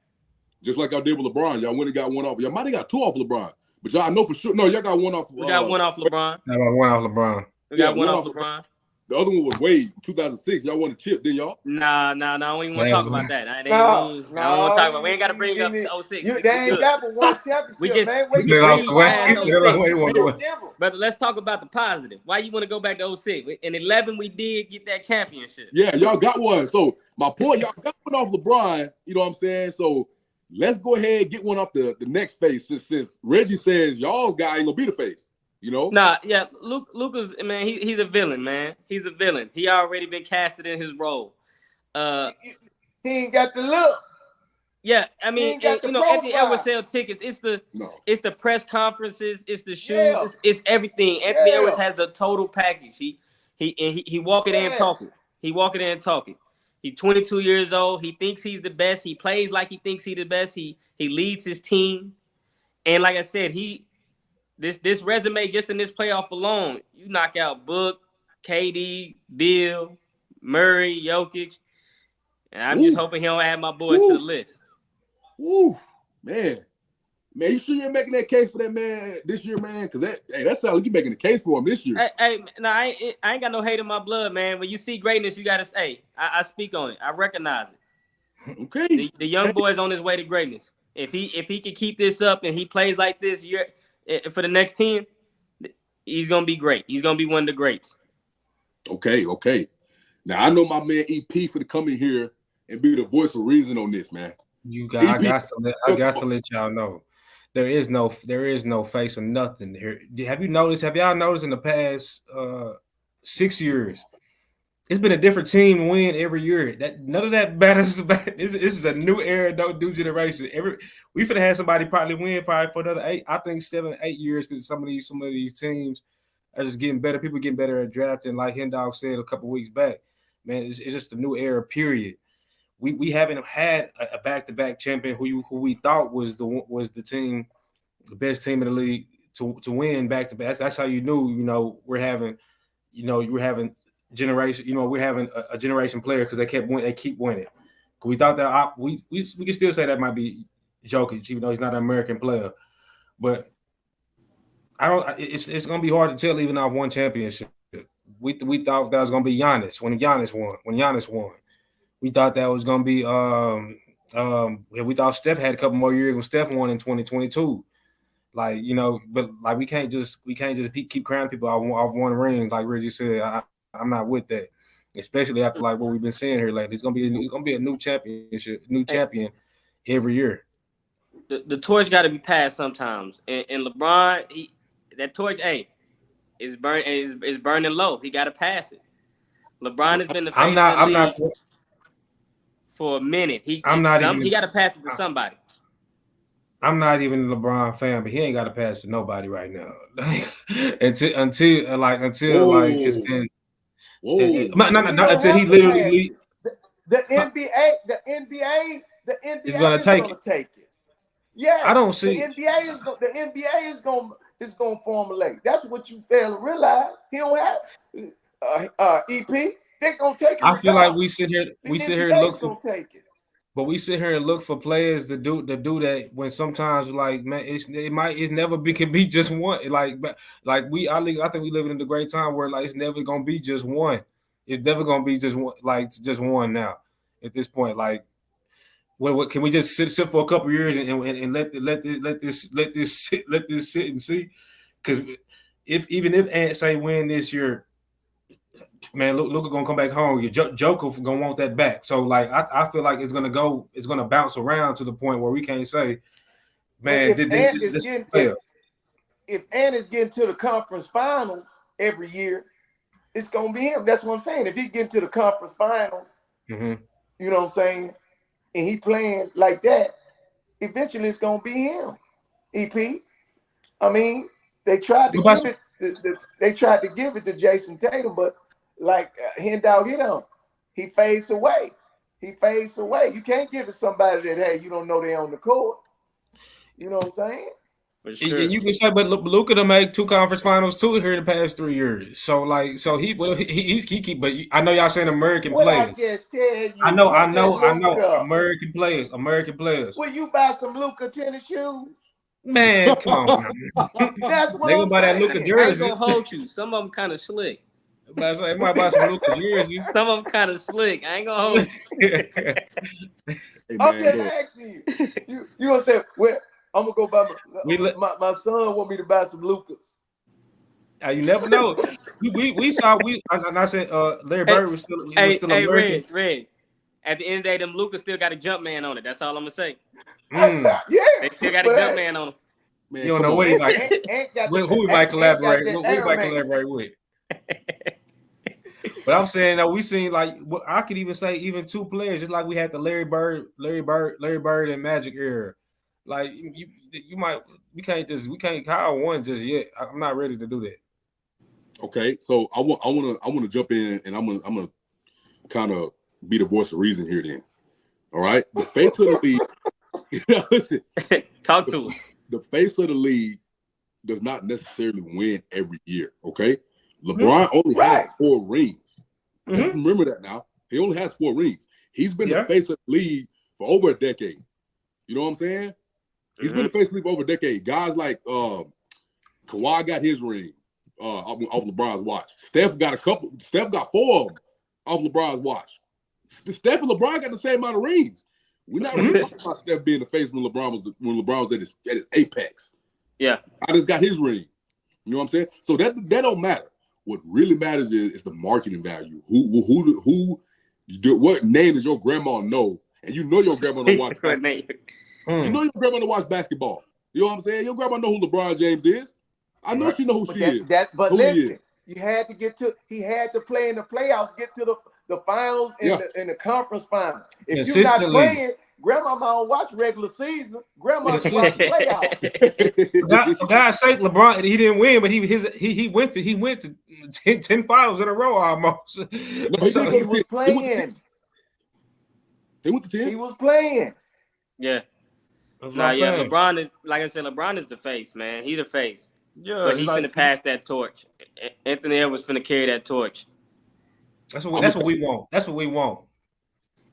Just like y'all did with LeBron, y'all went and got one off. Y'all might have got 2 off LeBron, but y'all know for sure. No, y'all got one off. We got one off LeBron. I got one off LeBron. We got one off LeBron. The other one was Wade, 2006. Y'all won a chip, didn't y'all? Nah. I don't even want to talk about that. I don't want to talk about. We ain't got to bring up 06. They ain't got but one championship, man. Brother, let's talk about the positive. Why you want to go back to 06? In 11, we did get that championship. Yeah, y'all got one. So my point, y'all got one off LeBron. You know what I'm saying? So let's go ahead and get one off the next face. Since Reggie says y'all's guy ain't gonna be the face. Nah, yeah, Luka's, man, he's a villain, man. He's a villain. He already been casted in his role. He ain't got the look. Yeah, I mean, Anthony Edwards sell tickets. It's the press conferences, it's the shoes, it's everything. Anthony Edwards has the total package. He walk it in and talk it. He walk it in and talk it. He's 22 years old. He thinks he's the best. He plays like he thinks he's the best. He leads his team. And like I said, This resume, just in this playoff alone, you knock out Book, KD, Bill, Murray, Jokic. And I'm just hoping he don't add my boys to the list. Woo, man, you sure you're making that case for that man this year, man? Because that sounds like you're making a case for him this year. Hey, no, I ain't got no hate in my blood, man. When you see greatness, you gotta say, I speak on it. I recognize it. Okay. The young boy's on his way to greatness. If he can keep this up and he plays like this for the next 10, he's gonna be great. He's gonna be one of the greats. Okay. Now I know my man EP for to come in here and be the voice of reason on this, man. I got to let y'all know. There is no face of nothing here. Have y'all noticed in the past 6 years, it's been a different team win every year. That none of that matters. This is a new era, new generation. We finna have somebody probably win for another 8, I think 7, 8 years, because some of these teams are just getting better. People getting better at drafting, like Hendog said a couple weeks back. Man, it's just a new era. Period. We haven't had a back-to-back champion who we thought was the team, the best team in the league to win back-to-back. That's how you knew, we're having generation, we're having a generation player, because they keep winning. We thought that we can still say that might be Jokic, even though he's not an American player. But it's gonna be hard to tell even off one championship. We thought that was gonna be Giannis when Giannis won. We thought that was gonna be we thought Steph had a couple more years when Steph won in 2022. But like we can't just keep crowning people off one ring, like Reggie said. I'm not with that, especially after like what we've been seeing here lately. It's gonna be a new champion every year. The torch got to be passed sometimes, and LeBron, that torch, is burning low. He got to pass it. LeBron has been the face of the league for a minute. He got to pass it to somebody. I'm not even a LeBron fan, but he ain't got to pass to nobody right now. until it's been. Until he literally the NBA is going to take it. Yeah, I don't see the NBA is going to formulate. That's what you fail to realize. He don't have EP. They're going to take it. I feel like we sit here and look for. Take it. But we sit here and look for players to do that when sometimes, like, man, it never can be just one. I think we live in a great time where like it's never gonna be just one. It's never gonna be just one now. At this point, like, what can we just sit for a couple years and let this sit and see? Because if Ant say win this year, man, Luka gonna come back home. Joker gonna want that back. So like, I feel like it's gonna bounce around to the point where we can't say, man, if Ant is getting to the conference finals every year, it's gonna be him. That's what I'm saying. If he get to the conference finals, you know what I'm saying, and he playing like that, eventually it's gonna be him. EP. I mean, they tried to give it to Jason Tatum, but like Hendog hit on, he fades away. You can't give it to somebody that, hey, you don't know they're on the court. You know what I'm saying? For sure. You can say, but Luka done made 2 conference finals too here in the past 3 years. So he keep. But I know y'all saying American players. I just tell you. I know. American players. Will you buy some Luka tennis shoes? Man, come on. That's what they I'm buy that saying. Luka jersey. I ain't gonna hold you. Some of them kind of slick. They might buy some Luka jerseys. Some of them kind of slick. I ain't gonna hold you. I'm just asking you. You gonna say, well, I'm gonna go buy my son want me to buy some Lukas. You never know. I said Larry Bird was still American. Red. At the end of the day, them Lukas still got a jump man on it. That's all I'm gonna say. Yeah, they still got a jump man on them. Man, you don't know what he like. Who we might collaborate? Who we might collaborate with? But I'm saying that we seen like I could even say even 2 players, just like we had the Larry Bird and Magic era. Like we can't call one just yet. I'm not ready to do that. Okay, so I want to jump in and I'm gonna kind of be the voice of reason here. Then, all right, the face of the league. Listen, talk to us. The face of the league does not necessarily win every year. Okay, LeBron only has 4 rings. Just remember that now. He only has 4 rings. He's been the face of the league for over a decade. You know what I'm saying? He's been the face of the league for over a decade. Guys like Kawhi got his ring off LeBron's watch. Steph got 4 of them off LeBron's watch. Steph and LeBron got the same amount of rings. We're not really talking about Steph being the face when LeBron was at his apex. Yeah. I just got his ring. You know what I'm saying? So that don't matter. What really matters is the marketing value. What name does your grandma know? And you know your grandma don't watch basketball. You know your grandma don't watch basketball. You know what I'm saying? Your grandma know who LeBron James is. I know she know who she is. But listen, he had to play in the playoffs, get to the finals in the conference finals. If you're not playing, grandma don't watch regular season. Grandma watch playoffs. For God's sake, LeBron, he didn't win, but he went to 10 finals in a row almost. No, he was playing. He went to 10. He was playing. Yeah. LeBron is, like I said, LeBron is the face, man. He the face. Yeah, but he's finna pass that torch. Anthony Edwards finna carry that torch. That's what we want. That's what we want.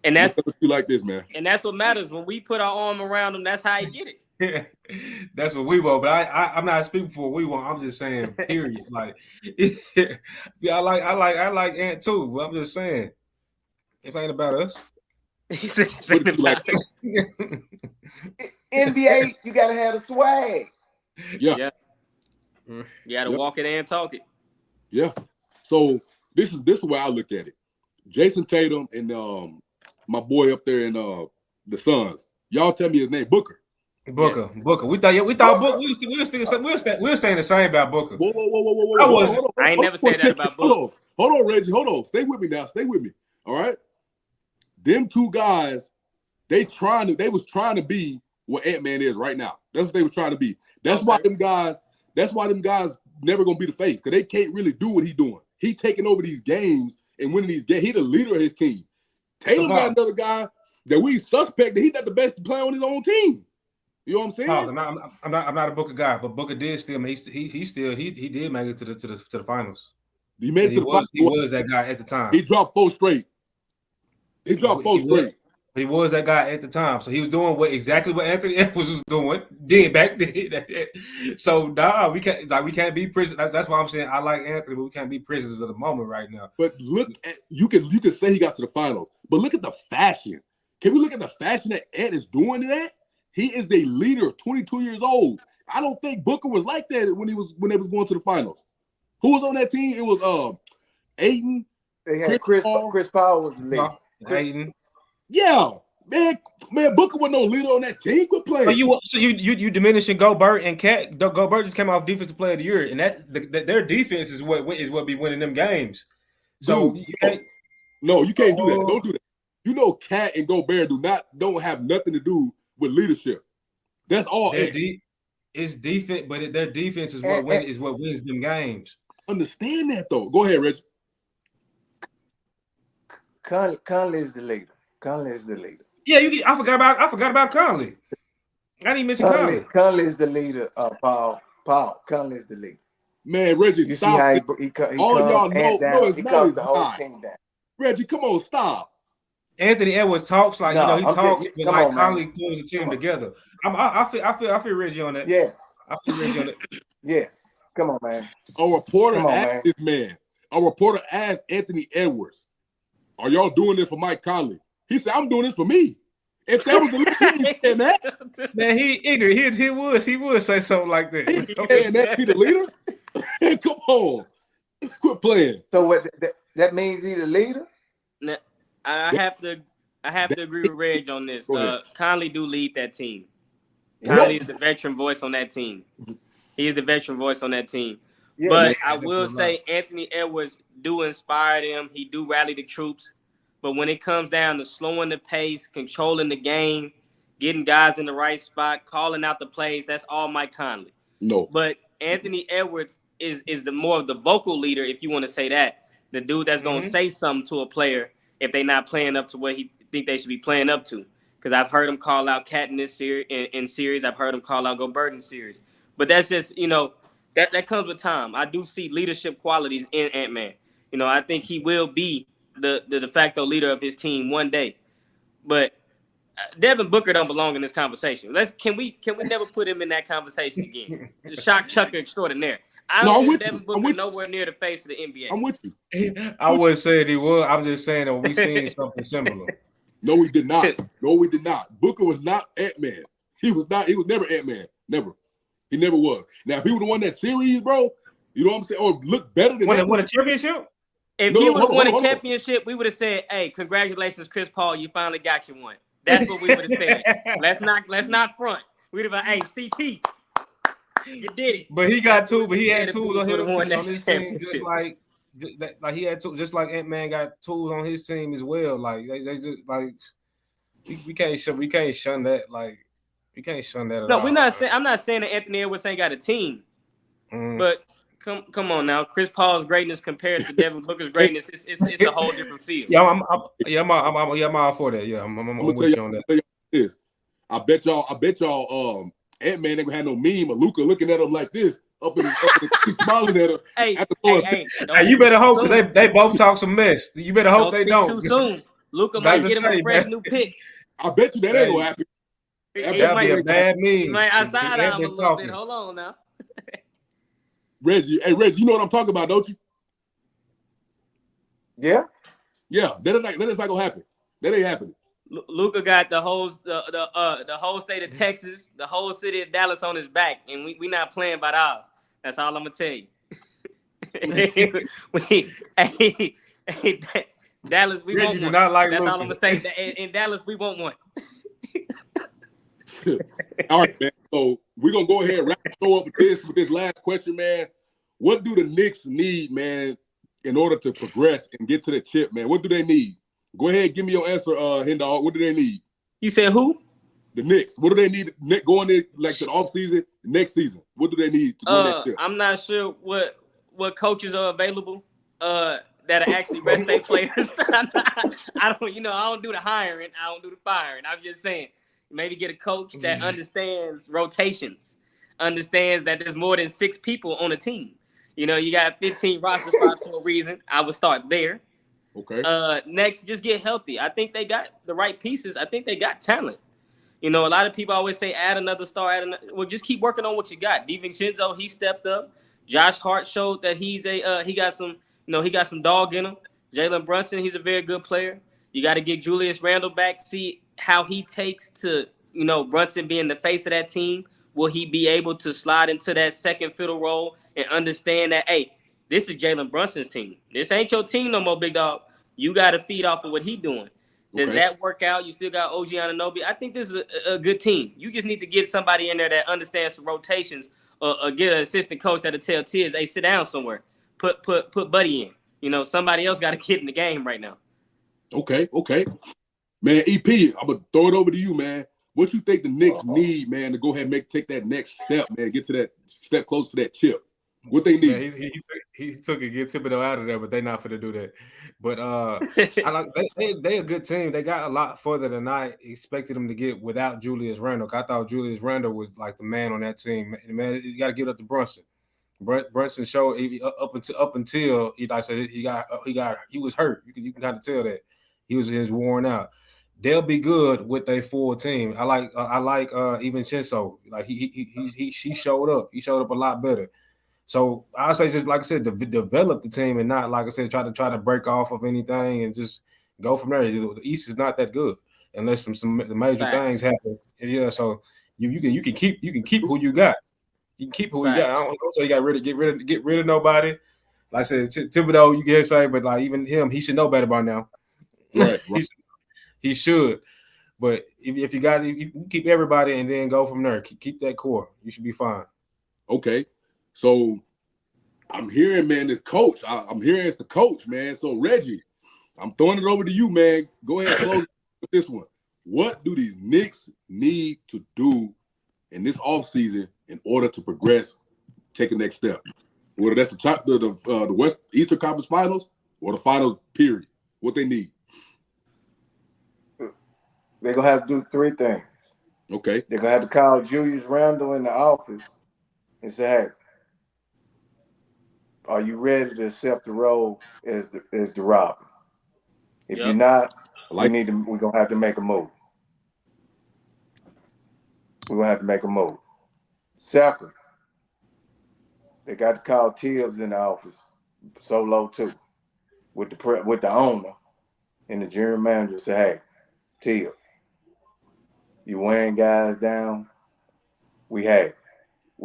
And that's what you like this, man. And that's what matters. When we put our arm around him, that's how he get it. That's what we want. But I'm not speaking for what we want. I'm just saying, period. Like, I like Ant too. But I'm just saying, it ain't about us. NBA, you gotta have the swag. Yeah. You gotta walk it and talk it. Yeah. So this is where I look at it. Jason Tatum and my boy up there in the Suns. Y'all tell me his name, Booker. Booker. We thought Booker. We were saying the same about Booker. Whoa. I ain't never said that about Booker. Hold on, Reggie. Hold on. Stay with me now. Stay with me. All right. Them two guys, they was trying to be what Ant-Man is right now. That's what they were trying to be. That's why them guys never gonna be the face, because they can't really do what he doing. He taking over these games and winning these games. He the leader of his team. Tatum got another guy that we suspect that he's not the best player on his own team. You know what I'm saying? I'm not a Booker guy, but Booker did still. He did make it to the finals. He made it to the finals. He was that guy at the time. He dropped 4 straight. He was that guy at the time, so he was doing exactly what Anthony Edwards was doing back then. So we can't be prisoners. That's why I'm saying I like Anthony, but we can't be prisoners of the moment right now. But look at you can say he got to the finals, but look at the fashion. Can we look at the fashion that Ant is doing to that? He is the leader, 22 years old. I don't think Booker was like that when they was going to the finals. Who was on that team? It was Ayton. They had Chris Paul was the leader. Ayton. Yeah, man, Booker was no leader on that team. Quit playing. So you diminishing Gobert and Cat. Gobert just came off Defensive Player of the Year, and their defense is what be winning them games. So dude, you can't do that. Don't do that. You know, Cat and Gobert don't have nothing to do with leadership. That's all. It's defense, but their defense is what wins them games. Understand that though. Go ahead, Reggie. Conley is the leader. Conley is the leader. Yeah, I forgot about Conley. I didn't mention Conley. Conley is the leader. Paul. Conley is the leader. Man, Reggie, you stop. See how he all y'all know. He comes the whole team down. Reggie, come on, stop. Anthony Edwards talks like he talks, but like Conley pulling the team together. I feel Reggie on that. Yes, I feel Reggie on that. Yes, come on, man. A reporter asked this man. A reporter asked Anthony Edwards, "Are y'all doing this for Mike Conley?" He said, "I'm doing this for me." If that was the leader, he that. Man, he ignorant. He would say something like that. And that be the leader? Come on, quit playing. So what? That means he the leader? Now, I have to agree with Reg on this. Conley do lead that team. Conley is the veteran voice on that team. He is the veteran voice on that team. Yeah, but I will say Anthony Edwards do inspire them. He do rally the troops. But when it comes down to slowing the pace, controlling the game, getting guys in the right spot, calling out the plays, that's all Mike Conley. No. But Anthony Edwards is the more of the vocal leader, if you want to say that. The dude that's going to say something to a player if they're not playing up to what he think they should be playing up to. Because I've heard him call out Cat in this series. I've heard him call out Gobert in series. But that's just, that comes with time. I do see leadership qualities in Ant-Man. I think he will be the de facto leader of his team one day. but Devin Booker don't belong in this conversation. Can we never put him in that conversation again? The shock chucker extraordinaire. I don't want Devin Booker nowhere near the face of the NBA. I'm with you. I wouldn't say he was. I'm just saying that we seen something similar. No, we did not. No, we did not. Booker was not Ant-Man. He was not. He was never Ant-Man. Never. He never was. Now, if he would have won that series, bro, you know what I'm saying, or look better than that. Won a championship? If he would have won a championship, we would have said, "Hey, congratulations, Chris Paul, you finally got you one." That's what we would have said. Let's not front. We'd have been, "Hey, CP, you did it." But he got two. But he had tools on his team, just like he had two, just like Ant-Man got tools on his team as well. Like they just like we can't shun that. Like we can't shun that. No, we're not saying. I'm not saying that Anthony Edwards ain't got a team, but. Come on now, Chris Paul's greatness compared to Devin Booker's greatness, it's a whole different field. Yeah, I'm all for that. Yeah, I'm with you on that. I bet y'all, Ant-Man never had no meme of Luka looking at him like this, up in he's smiling at him. Hey, you better hope because they both talk some mess. You better hope they don't. Too soon. Luka might get him a fresh new pick. I bet you that ain't gonna happen. That'd be a bad meme. He might outside him a little bit. Hold on now. Reggie, you know what I'm talking about, don't you? Yeah. Yeah, that is not gonna happen. That ain't happening. Luka got the whole state of Texas, the whole city of Dallas on his back, and we not playing by ours. That's all I'm gonna tell you. Dallas, we want one. Not like That's Luka. all I'm gonna say. In Dallas, we want one. All right, man. So we're gonna go ahead and wrap the show up with this last question, man. What do the Knicks need, man, in order to progress and get to the chip, man? What do they need? Go ahead, give me your answer, Hendall. What do they need? You said who? The Knicks. What do they need going in like to the offseason, next season? What do they need to go next year? I'm not sure what coaches are available that are actually rest their players. I don't do the hiring. I don't do the firing. I'm just saying. Maybe get a coach that understands rotations, understands that there's more than 6 people on a team. You know, you got 15 roster spots for a reason. I would start there. Okay. Next, just get healthy. I think they got the right pieces. I think they got talent. You know, a lot of people always say add another star. Well, just keep working on what you got. DiVincenzo, he stepped up. Josh Hart showed that he got some dog in him. Jalen Brunson, he's a very good player. You got to get Julius Randle back. See how he takes to, Brunson being the face of that team. Will he be able to slide into that second fiddle role and understand that, hey, this is Jalen Brunson's team. This ain't your team no more, big dog. You got to feed off of what he's doing. Does that work out? You still got OG Anunoby. I think this is a good team. You just need to get somebody in there that understands some rotations or get an assistant coach that'll tell Tibbs, hey, sit down somewhere. Put Buddy in. Somebody else got to get in the game right now. Okay. Man, EP, I'm going to throw it over to you, man. What you think the Knicks need, man, to go ahead and take that next step, man, get to that step close to that chip? What they need? Yeah, he took it, get Thibodeau out of there, but they're not going to do that. But they a good team. They got a lot further than I expected them to get without Julius Randle. I thought Julius Randle was like the man on that team. Man, you got to give it up to Brunson. Brunson showed up until he was hurt. You can kind of tell that he was worn out. They'll be good with a full team. I like even Chinso. Like he showed up. He showed up a lot better. So I say just like I said, develop the team and not like I said try to break off of anything and just go from there. The East is not that good unless some major things happen. Yeah, so you can keep who you got. You can keep who you got. I don't say you got get rid of nobody. Like I said, Thibodeau, you can say, but like even him, he should know better by now. Right. He should. But if you keep everybody and then go from there, keep that core. You should be fine. Okay. So I'm hearing, man, this coach. I'm hearing it's the coach, man. So Reggie, I'm throwing it over to you, man. Go ahead and close with this one. What do these Knicks need to do in this offseason in order to progress, take a next step? Whether that's the West Eastern Conference Finals or the finals, period. What they need. They're going to have to do 3 things. Okay. They're going to have to call Julius Randle in the office and say, hey, are you ready to accept the role as the robber? If you're not, We're gonna have to make a move. We're gonna have to make a move. Second, they got to call Twolves in the office, solo too, with the owner and the general manager. Say, hey, Twolves, you weighing guys down. We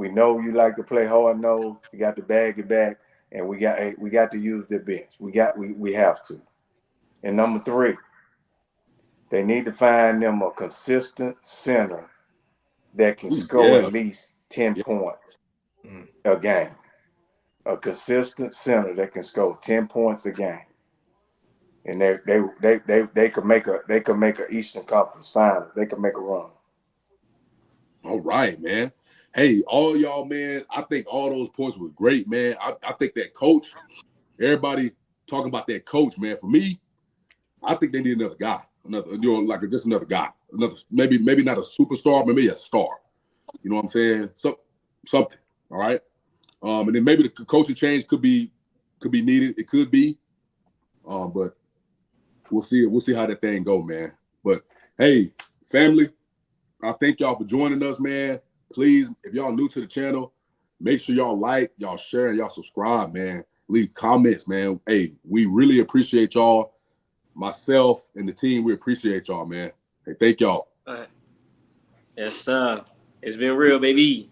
know you like to play hard nose. You got to bag it back, and we got to use the bench. We have to. And number 3, they need to find them a consistent center that can score at least 10 points a game. A consistent center that can score 10 points a game. And they could make a Eastern Conference Finals. They could make a run. All right, man. Hey, all y'all, man, I think all those points was great, man. I think that coach, everybody talking about that coach, man. For me, I think they need another guy. Just another guy. Maybe not a superstar, maybe a star. You know what I'm saying? Something. All right. And then maybe the coaching change could be needed. It could be. But we'll see. We'll see how that thing go, man. But hey, family, I thank y'all for joining us, man. Please, if y'all new to the channel, make sure y'all like, y'all share, and y'all subscribe, man. Leave comments, man. Hey, we really appreciate y'all. Myself and the team, we appreciate y'all, man. Hey, thank y'all. All right. Yes, sir. It's been real, baby.